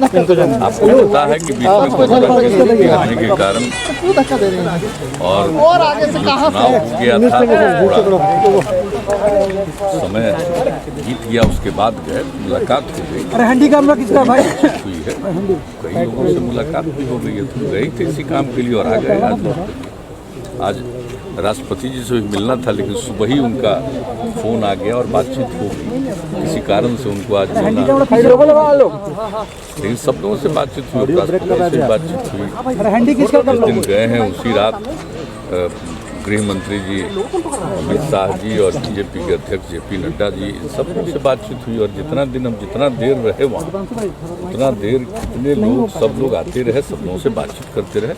आपको पता है कि बीच में कोरोना के स्थिति आने के कारण और चुनाव हो गया था, समय बीत गया, उसके बाद गए, मुलाकात हो गई, हुई है, कई लोगों से मुलाकात भी हो गई है, तो गए थे इसी काम के लिए और आ गए। आज राष्ट्रपति जी से भी मिलना था, लेकिन सुबह ही उनका फोन आ गया और बातचीत हो गई, इसी कारण से उनको आज मिलना। लेकिन सब लोगों से बातचीत हुई, राष्ट्रपति से बातचीत हुई। जिस दिन गए हैं उसी रात गृह मंत्री जी अमित शाह जी और बीजेपी के अध्यक्ष जेपी नड्डा जी, इन सब से बातचीत हुई। और जितना देर रहे वहाँ, उतना देर कितने लोग, सब लोग आते रहे, सब लोगों से बातचीत करते रहे,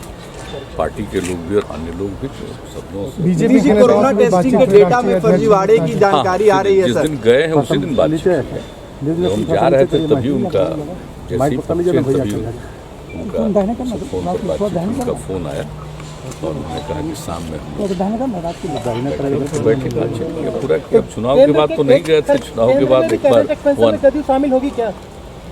पार्टी के लोग भी और अन्य लोग भी, सब लोगों से। बीजेपी की कोरोना टेस्टिंग के डेटा में फर्जीवाड़े की जानकारी आ रही है। जिस दिन गए हैं उसी दिन बातचीत है, जब हम जा रहे थे तभी उनका, जैसे ही पहुंचे तभी उनका फोन पर बातचीत, उनका फोन आया और उन्होंने कहा कि शाम में हम बैठे बातचीत किया पूरा किया। चुनाव के बाद तो नहीं गए थे, चुनाव के बाद एक बार शामिल होगी क्या?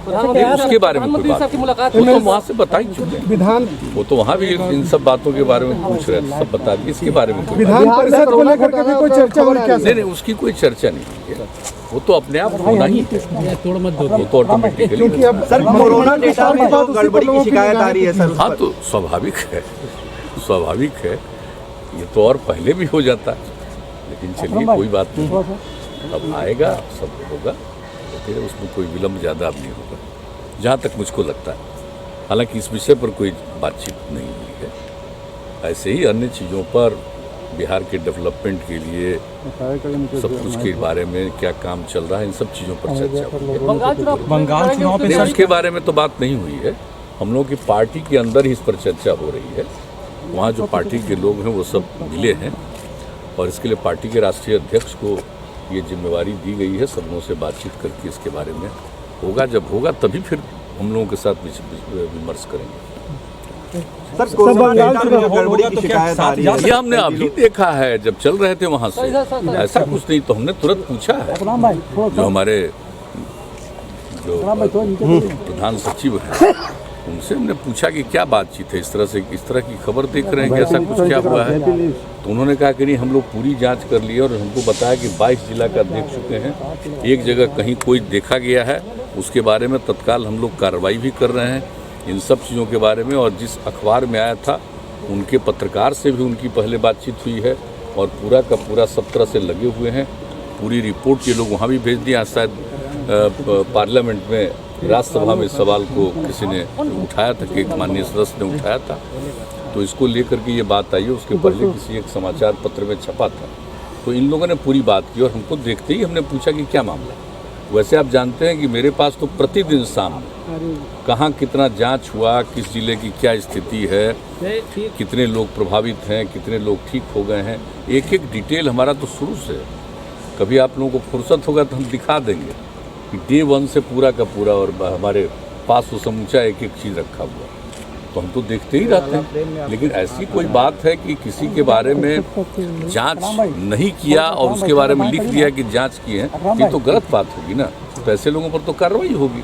उसके बारे में कोई बात, वो तो वहाँ से बता ही चुके हैं विधान, वो तो वहाँ भी इन सब बातों के बारे में पूछ रहे थे, सब बता दिए। इसके बारे में विधान परिषद को लेकर के भी कोई चर्चा हो रही है? नहीं, उसकी कोई चर्चा नहीं है, वो तो अपने आप होना ही है, वो तो ऑटोमेटिकली। सर, कोरोना डेटा में जो गड़बड़ी की शिकायत आ रही है सर, हाँ तो स्वाभाविक है, ये तो और पहले भी हो जाता, लेकिन चलिए कोई बात नहीं, अब आएगा, सब होगा, फिर उसमें कोई विलम्ब ज़्यादा अब नहीं होगा, जहाँ तक मुझको लगता है। हालांकि इस विषय पर कोई बातचीत नहीं हुई है, ऐसे ही अन्य चीज़ों पर, बिहार के डेवलपमेंट के लिए सब कुछ के बारे में क्या काम चल रहा है, इन सब चीज़ों पर चर्चा हुई है। बंगाल चुनाव पे उसके बारे में तो बात नहीं हुई है, हम लोग की पार्टी के अंदर ही इस पर चर्चा हो रही है। वहाँ जो पार्टी के लोग हैं वो सब मिले हैं और इसके लिए पार्टी के राष्ट्रीय अध्यक्ष को ये जिम्मेवारी दी गई है, सब लोगों से बातचीत करके इसके बारे में होगा, जब होगा तभी फिर हम लोगों के साथ विमर्श करेंगे। सर, कोरोना गड़बड़ी की शिकायत आ रही है, ये हमने अभी देखा है, जब चल रहे थे वहाँ से, ऐसा कुछ नहीं, तो हमने तुरंत पूछा है, जो हमारे जो प्रधान सचिव हैं उनसे हमने पूछा कि क्या बातचीत है, इस तरह की खबर देख रहे हैं कि ऐसा कुछ क्या हुआ है, तो उन्होंने कहा कि नहीं, हम लोग पूरी जांच कर लिए और हमको बताया कि 22 जिला का देख चुके हैं, एक जगह कहीं कोई देखा गया है, उसके बारे में तत्काल हम लोग कार्रवाई भी कर रहे हैं, इन सब चीज़ों के बारे में। और जिस अखबार में आया था उनके पत्रकार से भी उनकी पहले बातचीत हुई है और पूरा का पूरा सब तरह से लगे हुए हैं, पूरी रिपोर्ट ये लोग वहाँ भी भेज दिया। शायद पार्लियामेंट में, राज्यसभा में सवाल को किसी ने उठाया था, कि एक माननीय सदस्य ने उठाया था, तो इसको लेकर के ये बात आई है, उसके पहले किसी एक समाचार पत्र में छपा था, तो इन लोगों ने पूरी बात की और हमको देखते ही हमने पूछा कि क्या मामला। वैसे आप जानते हैं कि मेरे पास तो प्रतिदिन शाम कहाँ कितना जांच हुआ, किस जिले की क्या स्थिति है, कितने लोग प्रभावित हैं, कितने लोग ठीक हो गए हैं, एक एक डिटेल हमारा तो शुरू से। कभी आप लोगों को फुर्सत होगा तो हम दिखा देंगे कि डे 1 से पूरा का पूरा, और हमारे पास वो समूचा एक एक चीज़ रखा हुआ, तो हम तो देखते ही रहते हैं। लेकिन ऐसी कोई बात है कि किसी के बारे में जांच नहीं किया और उसके बारे में लिख दिया कि जांच की है, ये तो गलत बात होगी ना, तो ऐसे लोगों पर तो कार्रवाई होगी।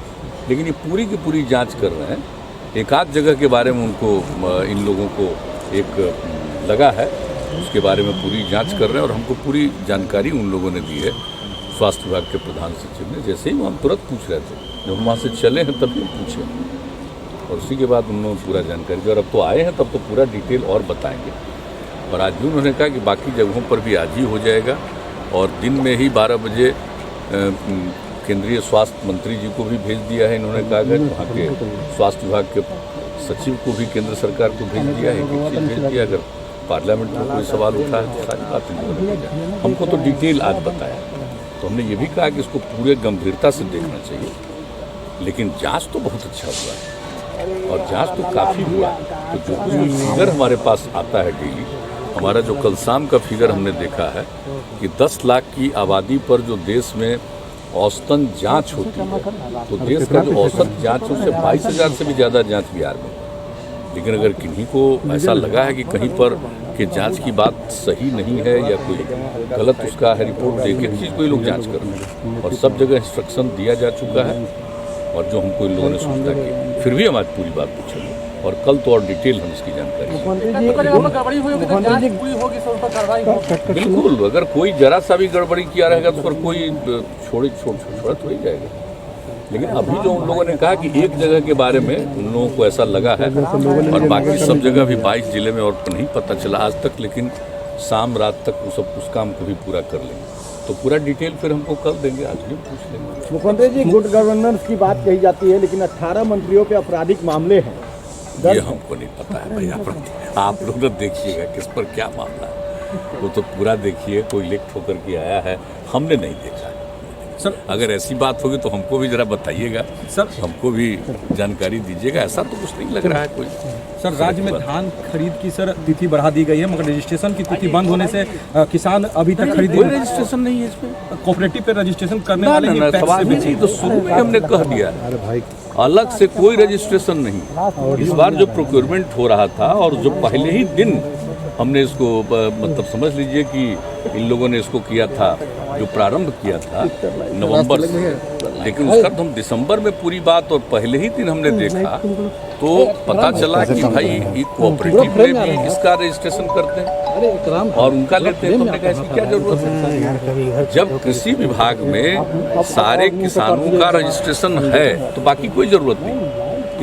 लेकिन ये पूरी की पूरी जांच कर रहे हैं, एक आध जगह के बारे में उनको, इन लोगों को एक लगा है, उसके बारे में पूरी जांच कर रहे हैं और हमको पूरी जानकारी उन लोगों ने दी है, स्वास्थ्य विभाग के प्रधान सचिव ने। जैसे ही हम तुरंत पूछ रहे थे, जब हम वहाँ से चले हैं तभी पूछे और उसी के बाद उन्होंने पूरा जानकारी दी। और अब तो आए हैं, तब तो पूरा डिटेल और बताएंगे। और आज भी उन्होंने कहा कि बाकी जगहों पर भी आज ही हो जाएगा और दिन में ही 12 बजे केंद्रीय स्वास्थ्य मंत्री जी को भी भेज दिया है। इन्होंने कहा कि वहाँ के स्वास्थ्य विभाग के सचिव को भी केंद्र सरकार को भेज दिया है, एक चीज़ भेज दिया, अगर पार्लियामेंट में कोई सवाल उठा है तो सारी बात इन्होंने भेजा। हमको तो डिटेल आज बताया, तो हमने ये भी कहा कि इसको पूरे गंभीरता से देखना चाहिए। लेकिन जांच तो बहुत अच्छा हुआ है और जांच तो काफ़ी हुआ है। तो जो कुछ फिगर हमारे पास आता है डेली, हमारा जो कल शाम का फिगर हमने देखा है कि 10 लाख की आबादी पर जो देश में औसतन जांच होती है, तो देश का जो औसत जांच है उससे 22,000 से भी ज़्यादा जांच बिहार में। लेकिन अगर किन्हीं को ऐसा लगा है कि कहीं पर कि जांच की बात सही नहीं है या कोई गलत उसका है रिपोर्ट दे के चीज़, कोई लोग जांच कर रहे हैं और सब जगह इंस्ट्रक्शन दिया जा चुका है और जो हमको इन लोगों ने सूचना की फिर भी हम आज पूरी बात पूछेंगे और कल तो और डिटेल हम इसकी जानकारी। बिल्कुल, अगर कोई जरा सा भी गड़बड़ी किया रहेगा तो फिर कोई छोड़ा तो ही जाएगा। लेकिन अभी जो उन लोगों ने कहा कि एक जगह के बारे में उन लोगों को ऐसा लगा है और बाकी सब जगह भी 22 जिले में और नहीं पता चला आज तक, लेकिन शाम रात तक उस काम को भी पूरा कर लेंगे। तो पूरा डिटेल फिर हमको कल देंगे, आज भी पूछ लेंगे। मुख्यमंत्री जी, गुड गवर्नेंस की बात कही जाती है, लेकिन 18 मंत्रियों पे आपराधिक मामले हैं। ये हमको नहीं पता है भाई, आप लोग तो देखिएगा किस पर क्या मामला है, वो तो पूरा देखिए। कोई लिख ठोकर के आया है, हमने नहीं देखा है। सर, अगर ऐसी बात होगी तो हमको भी जरा बताइएगा सर, हमको भी जानकारी दीजिएगा। ऐसा तो कुछ नहीं लग रहा है कोई। सर, राज्य में धान खरीद की सर तिथि बढ़ा दी गई है, मगर रजिस्ट्रेशन की तिथि बंद होने से किसान अभी तक खरीद कोई रजिस्ट्रेशन नहीं है इसमें। कोऑपरेटिव पे रजिस्ट्रेशन करने वाले ही पैक्स से बेचे। तो शुरू में हमने कह दिया अलग से कोई रजिस्ट्रेशन नहीं। इस बार जो प्रोक्योरमेंट हो रहा था और जो पहले ही दिन हमने इसको मतलब समझ लीजिए कि इन लोगों ने इसको किया था, जो प्रारंभ किया था नवंबर से, लेकिन उसका तो हम दिसंबर में पूरी बात और पहले ही दिन हमने देखा तो पता चला कि भाई ये कोऑपरेटिव में भी इसका रजिस्ट्रेशन करते हैं और उनका लेते हैं। तो हमने कहा इसकी क्या जरूरत है? जब कृषि विभाग में सारे किसानों का रजिस्ट्रेशन है तो बाकी कोई जरूरत नहीं,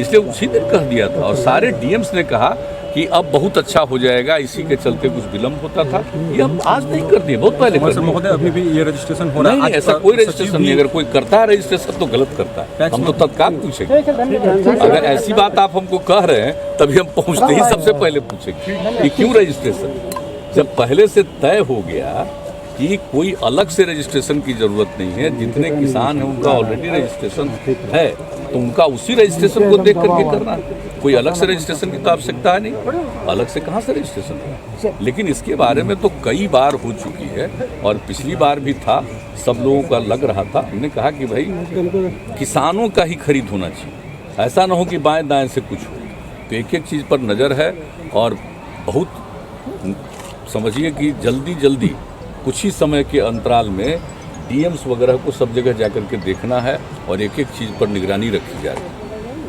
इसलिए उसी दिन कह दिया था। और सारे डीएम्स ने कहा कि अब बहुत अच्छा हो जाएगा, इसी के चलते कुछ विलम्ब होता था। ये हम आज नहीं कर दिए, बहुत पहले कर दिए। महोदय, अभी भी ये रजिस्ट्रेशन हो रहा है? नहीं, ऐसा कोई रजिस्ट्रेशन नहीं। अगर कोई करता है रजिस्ट्रेशन तो गलत करता है, हम तो तत्काल पूछेंगे। अगर ऐसी बात आप हमको कह रहे हैं तभी हम पहुंचते ही सबसे पहले पूछेंगे कि क्यों रजिस्ट्रेशन। जब पहले से तय हो गया कि कोई अलग से रजिस्ट्रेशन की जरूरत नहीं है, जितने किसान हैं उनका ऑलरेडी रजिस्ट्रेशन है, तो उनका उसी रजिस्ट्रेशन को देख करके करना, कोई अलग से रजिस्ट्रेशन की तो आवश्यकता है नहीं। अलग से कहाँ से रजिस्ट्रेशन है? लेकिन इसके बारे में तो कई बार हो चुकी है और पिछली बार भी था, सब लोगों का लग रहा था। हमने कहा कि भाई किसानों का ही खरीद होना चाहिए, ऐसा ना हो कि बाएं दाएं से कुछ हो। तो एक एक चीज़ पर नज़र है और बहुत समझिए कि जल्दी कुछ ही समय के अंतराल में डीएम्स वगैरह को सब जगह जाकर के देखना है और एक एक चीज़ पर निगरानी रखी जाए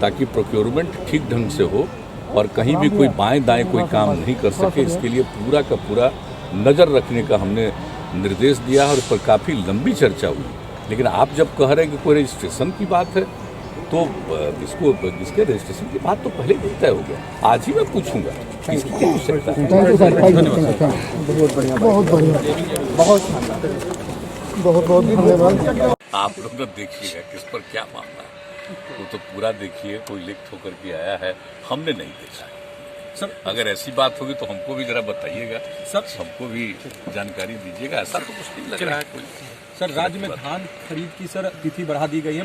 ताकि प्रोक्योरमेंट ठीक ढंग से हो और कहीं भी कोई बाएं दाएं कोई काम नहीं कर सके। इसके लिए पूरा का पूरा नज़र रखने का हमने निर्देश दिया और इस पर काफ़ी लंबी चर्चा हुई। लेकिन आप जब कह रहे हैं कि कोई रजिस्ट्रेशन की बात है तो इसके रजिस्ट्रेशन की बात तो पहले ही तय हो गया। आज ही मैं पूछूंगा इसकी क्या आवश्यकता है। बहुत धन्यवाद। आप लोग तो देखिएगा किस पर क्या मामला है, वो तो पूरा देखिए। कोई लिख ठोकर के आया है, हमने नहीं देखा है। सर, अगर ऐसी बात होगी तो हमको भी जरा बताइएगा, सर, हमको भी जानकारी दीजिएगा। ऐसा तो कुछ नहीं लग रहा है कोई। सर, राज्य में धान खरीद की सर तिथि बढ़ा दी गई है।